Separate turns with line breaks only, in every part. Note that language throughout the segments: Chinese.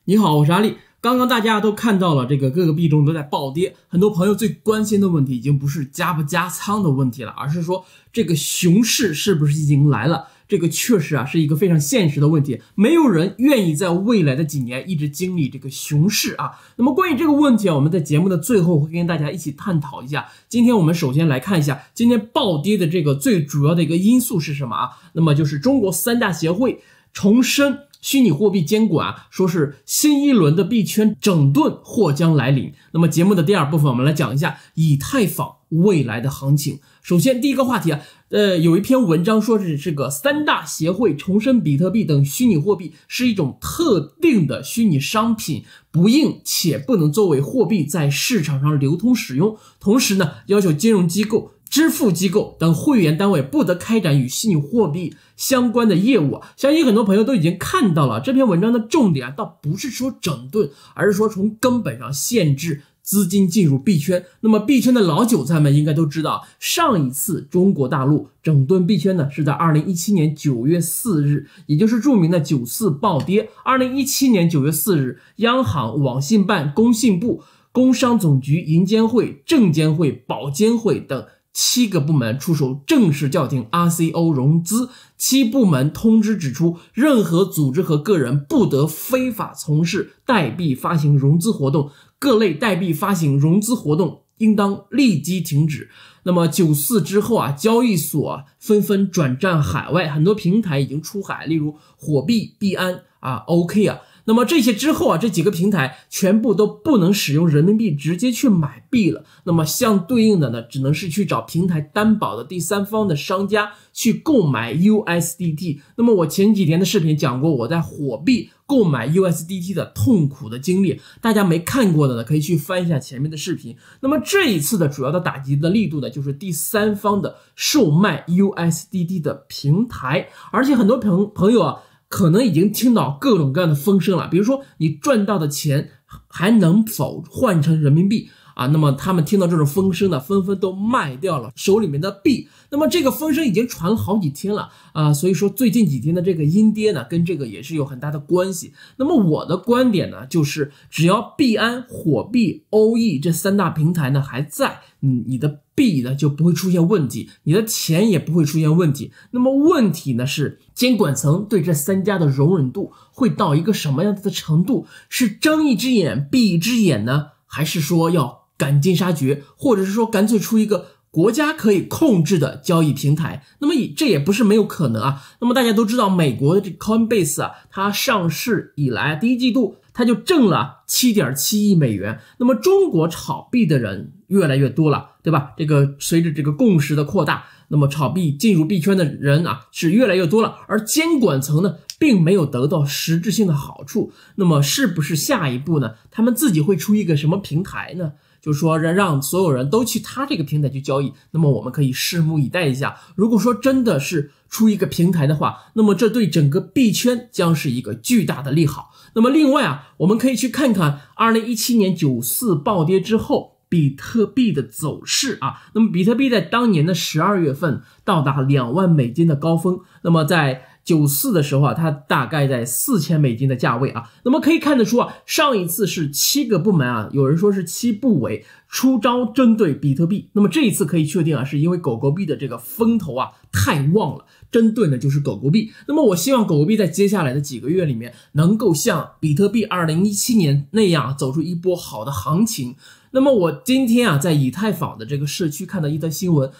你好，我是阿力。刚刚大家都看到了，这个各个币种都在暴跌，很多朋友最关心的问题已经不是加不加仓的问题了，而是说这个熊市是不是已经来了？这个确实是一个非常现实的问题，没有人愿意在未来的几年一直经历这个熊市啊。那么关于这个问题我们在节目的最后会跟大家一起探讨一下。今天我们首先来看一下今天暴跌的这个最主要的一个因素是什么啊？那么就是中国三大协会重申虚拟货币监管说是新一轮的币圈整顿或将来临。那么节目的第二部分，我们来讲一下以太坊未来的行情。首先第一个话题有一篇文章说是这个三大协会重申比特币等虚拟货币是一种特定的虚拟商品，不应且不能作为货币在市场上流通使用。同时呢，要求金融机构、支付机构等会员单位不得开展与虚拟货币相关的业务。相信很多朋友都已经看到了，这篇文章的重点倒不是说整顿，而是说从根本上限制资金进入币圈。那么币圈的老韭菜们应该都知道，上一次中国大陆整顿币圈呢，是在2017年9月4日，也就是著名的9·4暴跌。2017年9月4日，央行、网信办、工信部、工商总局、银监会、证监会、保监会等7个部门出手正式叫停 RCO 融资。7部门通知指出，任何组织和个人不得非法从事代币发行融资活动，各类代币发行融资活动应当立即停止。那么9·4之后交易所纷纷转战海外，很多平台已经出海，例如火币、币安OK。那么这些之后这几个平台全部都不能使用人民币直接去买币了。那么相对应的呢，只能是去找平台担保的第三方的商家去购买 USDT。那么我前几天的视频讲过我在火币购买 USDT 的痛苦的经历，大家没看过的呢，可以去翻一下前面的视频。那么这一次的主要的打击的力度呢，就是第三方的售卖 USDT 的平台。而且很多朋友可能已经听到各种各样的风声了，比如说你赚到的钱还能否换成人民币那么他们听到这种风声呢，纷纷都卖掉了手里面的币。那么这个风声已经传了好几天了所以说最近几天的这个阴跌呢，跟这个也是有很大的关系。那么我的观点呢，就是只要币安、火币、OE 这三大平台呢还在，你的币呢就不会出现问题，你的钱也不会出现问题。那么问题呢是监管层对这三家的容忍度会到一个什么样子的程度？是睁一只眼闭一只眼呢，还是说要赶尽杀绝，或者是说干脆出一个国家可以控制的交易平台？那么这也不是没有可能那么大家都知道，美国的这 Coinbase 它上市以来第一季度它就挣了7.7亿美元。那么中国炒币的人越来越多了，对吧？这个随着这个共识的扩大，那么炒币进入币圈的人是越来越多了，而监管层呢并没有得到实质性的好处。那么是不是下一步呢，他们自己会出一个什么平台呢？就是说让所有人都去他这个平台去交易，那么我们可以拭目以待一下。如果说真的是出一个平台的话，那么这对整个币圈将是一个巨大的利好。那么另外我们可以去看看2017年9·4暴跌之后比特币的走势那么比特币在当年的12月份到达2万美金的高峰，那么在9·4的时候它大概在4000美金的价位那么可以看得出上一次是7个部门有人说是7部委出招针对比特币。那么这一次可以确定是因为狗狗币的这个风头太旺了，针对的就是狗狗币。那么我希望狗狗币在接下来的几个月里面能够像比特币2017年那样走出一波好的行情。那么我今天在以太坊的这个社区看到一则新闻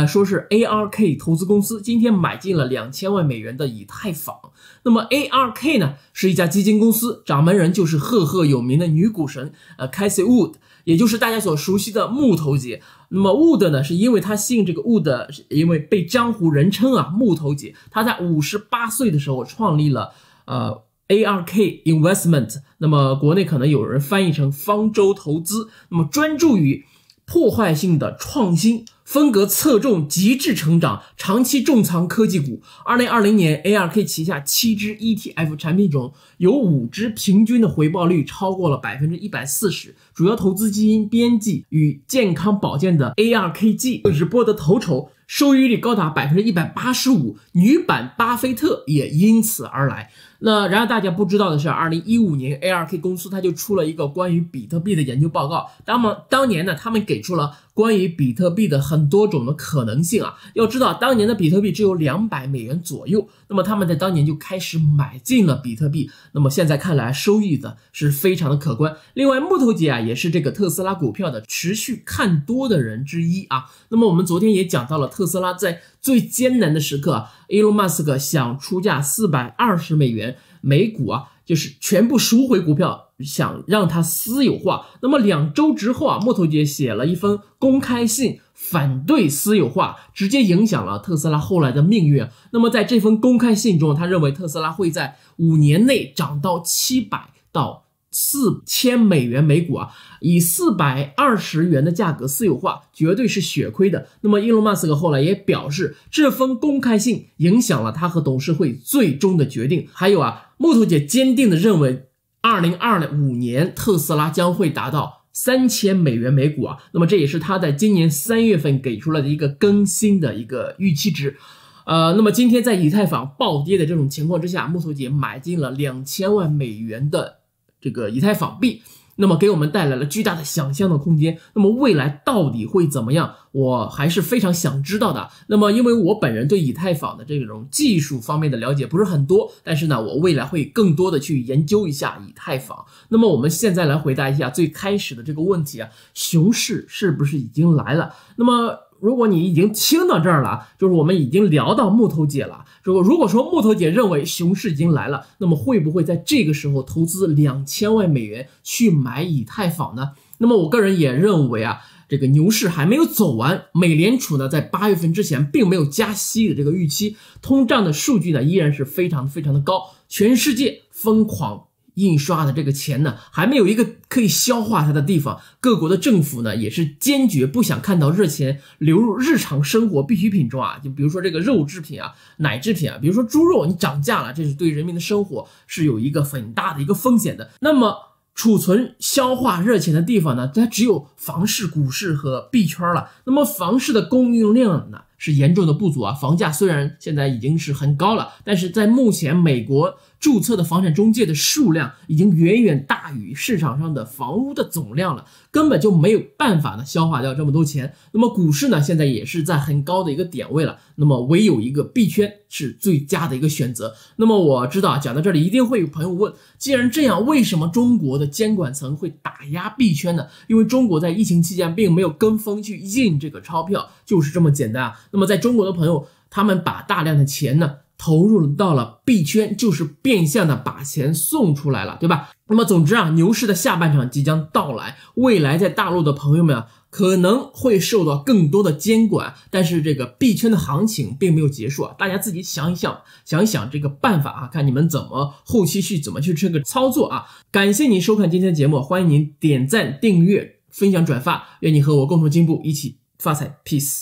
说是 ARK 投资公司今天买进了2000万美元的以太坊。那么 ARK 呢是一家基金公司，掌门人就是赫赫有名的女股神Cathie Wood， 也就是大家所熟悉的木头姐。那么 Wood 呢是因为他姓这个 Wood， 因为被江湖人称木头姐。他在58岁的时候创立了ARK Investment， 那么国内可能有人翻译成方舟投资，那么专注于破坏性的创新，风格侧重极致成长，长期重仓科技股。2020年 ARK 旗下7只 ETF 产品中有5只平均的回报率超过了 140%， 主要投资基因编辑与健康保健的 ARKG 直播的头筹收益率高达 185%， 女版巴菲特也因此而来。那然而大家不知道的是，2015年 ARK 公司它就出了一个关于比特币的研究报告。当年呢，他们给出了关于比特币的很多种的可能性啊。要知道，当年的比特币只有200美元左右，那么他们在当年就开始买进了比特币。那么现在看来，收益的是非常的可观。另外，木头姐啊，也是这个特斯拉股票的持续看多的人之一啊。那么我们昨天也讲到了，特斯拉在最艰难的时刻伊隆马斯克想出价420美元每股啊，就是全部赎回股票，想让它私有化。那么2周之后啊，木头姐写了一封公开信，反对私有化，直接影响了特斯拉后来的命运。那么在这封公开信中，他认为特斯拉会在5年内涨到700到4000美元每股啊，以420元的价格私有化绝对是血亏的。那么伊隆马斯克后来也表示，这封公开信影响了他和董事会最终的决定。还有啊，木头姐坚定的认为2025年特斯拉将会达到3000美元每股啊，那么这也是他在今年3月份给出来的一个更新的一个预期值。那么今天在以太坊暴跌的这种情况之下，木头姐买进了2000万美元的这个以太坊币，那么给我们带来了巨大的想象的空间。那么未来到底会怎么样，我还是非常想知道的。那么因为我本人对以太坊的这种技术方面的了解不是很多，但是呢，我未来会更多的去研究一下以太坊。那么我们现在来回答一下最开始的这个问题啊，熊市是不是已经来了？那么如果你已经听到这儿了，就是我们已经聊到木头姐了。如果说木头姐认为熊市已经来了，那么会不会在这个时候投资2000万美元去买以太坊呢？那么我个人也认为啊，这个牛市还没有走完，美联储呢在8月份之前并没有加息的这个预期，通胀的数据呢依然是非常的高，全世界疯狂印刷的这个钱呢，还没有一个可以消化它的地方。各国的政府呢，也是坚决不想看到热钱流入日常生活必需品中啊。就比如说这个肉制品啊、奶制品啊，比如说猪肉你涨价了，这是对人民的生活是有一个很大的一个风险的。那么储存消化热钱的地方呢，它只有房市、股市和币圈了。那么房市的供应量呢是严重的不足啊，房价虽然现在已经是很高了，但是在目前美国注册的房产中介的数量已经远远大于市场上的房屋的总量了，根本就没有办法呢消化掉这么多钱。那么股市呢现在也是在很高的一个点位了，那么唯有一个币圈是最佳的一个选择。那么我知道讲到这里一定会有朋友问，既然这样，为什么中国的监管层会打压币圈呢？因为中国在疫情期间并没有跟风去印这个钞票，就是这么简单啊。那么在中国的朋友，他们把大量的钱呢投入到了币圈，就是变相的把钱送出来了，对吧？那么总之啊，牛市的下半场即将到来，未来在大陆的朋友们啊，可能会受到更多的监管，但是这个币圈的行情并没有结束啊，大家自己想一想这个办法啊，看你们怎么后期怎么去这个操作啊。感谢您收看今天的节目，欢迎您点赞、订阅、分享、转发，愿你和我共同进步，一起发财 ，peace。